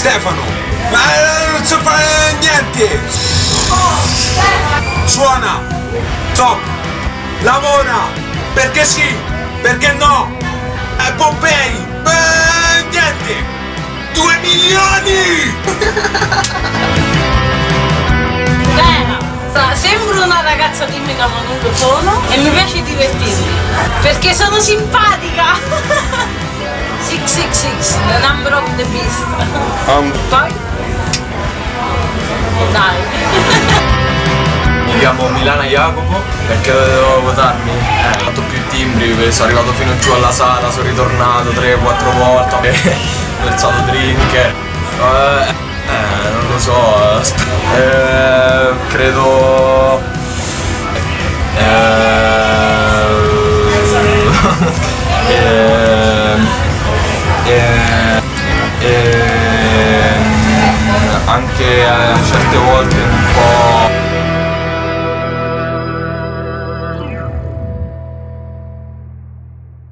Stefano. Non so fare niente. Suona. Top. Lavora. Perché sì. Perché no. Pompei. Niente. 2 milioni. Sembro una ragazza timida ma non lo sono e mi piace divertirmi perché sono simpatica. 666, the number of the beast. Poi? Dai. Mi chiamo Milana Jacopo perché dovevo votarmi. Ho fatto più timbri, sono arrivato fino giù alla sala, sono ritornato 3-4 volte, ho versato drink. Non lo so, credo... anche certe volte un po'...